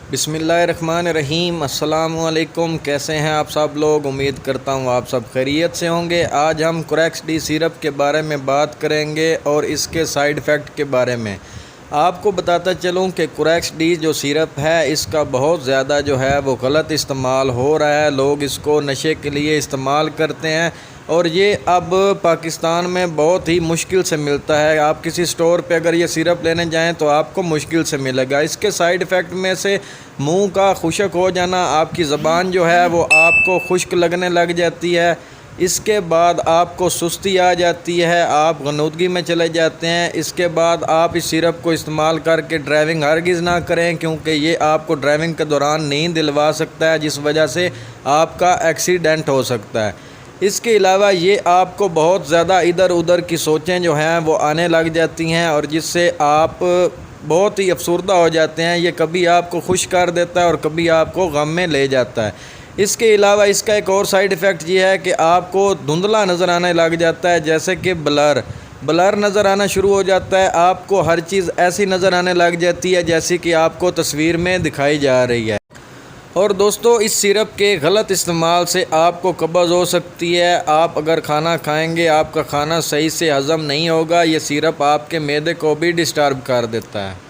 बिस्मिल्लाहिर्रहमानिर्रहीम। अस्सलामुअलैकुम। कैसे हैं आप सब लोग? उम्मीद करता हूँ आप सब खैरियत से होंगे। आज हम कुरैक्स डी सिरप के बारे में बात करेंगे और इसके साइड इफ़ेक्ट के बारे में। आपको बताता चलूँ कि कुरैक्स डी जो सिरप है इसका बहुत ज़्यादा जो है वो गलत इस्तेमाल हो रहा है। लोग इसको नशे के लिए इस्तेमाल करते हैं और ये अब पाकिस्तान में बहुत ही मुश्किल से मिलता है। आप किसी स्टोर पे अगर ये सिरप लेने जाएं तो आपको मुश्किल से मिलेगा। इसके साइड इफ़ेक्ट में से मुंह का खुश्क हो जाना, आपकी ज़बान जो है वो आपको खुश्क लगने लग जाती है। इसके बाद आपको सुस्ती आ जाती है, आप गनूदगी में चले जाते हैं। इसके बाद आप इस सिरप को इस्तेमाल करके ड्राइविंग हरगिज़ ना करें, क्योंकि ये आपको ड्राइविंग के दौरान नींद दिलवा सकता है, जिस वजह से आपका एक्सीडेंट हो सकता है। इसके अलावा ये आपको बहुत ज़्यादा इधर उधर की सोचें जो हैं वो आने लग जाती हैं और जिससे आप बहुत ही अफसरदा हो जाते हैं। ये कभी आपको खुश कर देता है और कभी आपको गम में ले जाता है। इसके अलावा इसका एक और साइड इफ़ेक्ट ये है कि आपको धुंधला नज़र आने लग जाता है, जैसे कि ब्लर नज़र आना शुरू हो जाता है। आपको हर चीज़ ऐसी नज़र आने लग जाती है जैसे कि आपको तस्वीर में दिखाई जा रही है। और दोस्तों, इस सिरप के गलत इस्तेमाल से आपको कब्ज़ हो सकती है। आप अगर खाना खाएंगे आपका खाना सही से हज़म नहीं होगा। ये सिरप आपके मैदे को भी डिस्टर्ब कर देता है।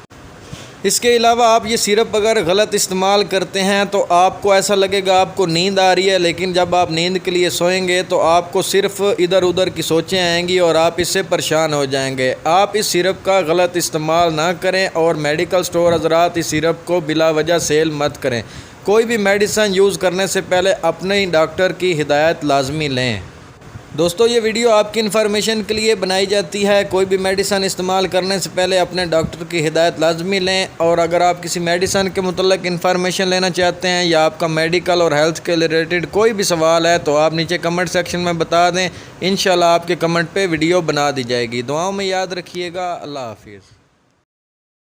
इसके अलावा आप ये सिरप अगर गलत इस्तेमाल करते हैं तो आपको ऐसा लगेगा आपको नींद आ रही है, लेकिन जब आप नींद के लिए सोएंगे तो आपको सिर्फ इधर उधर की सोचें आएंगी और आप इससे परेशान हो जाएंगे। आप इस सिरप का गलत इस्तेमाल ना करें और मेडिकल स्टोर हज़रात इस सिरप को बिला वजह सेल मत करें। कोई भी मेडिसिन यूज़ करने से पहले अपने ही डॉक्टर की हिदायत लाजमी लें। दोस्तों, ये वीडियो आपकी इन्फॉर्मेशन के लिए बनाई जाती है। कोई भी मेडिसिन इस्तेमाल करने से पहले अपने डॉक्टर की हिदायत लाजमी लें। और अगर आप किसी मेडिसिन के मुतल्लिक़ इन्फॉर्मेशन लेना चाहते हैं या आपका मेडिकल और हेल्थ के रिलेटेड कोई भी सवाल है तो आप नीचे कमेंट सेक्शन में बता दें। इंशाल्लाह आपके कमेंट पे वीडियो बना दी जाएगी। दुआओं में याद रखिएगा। अल्लाह हाफिज़।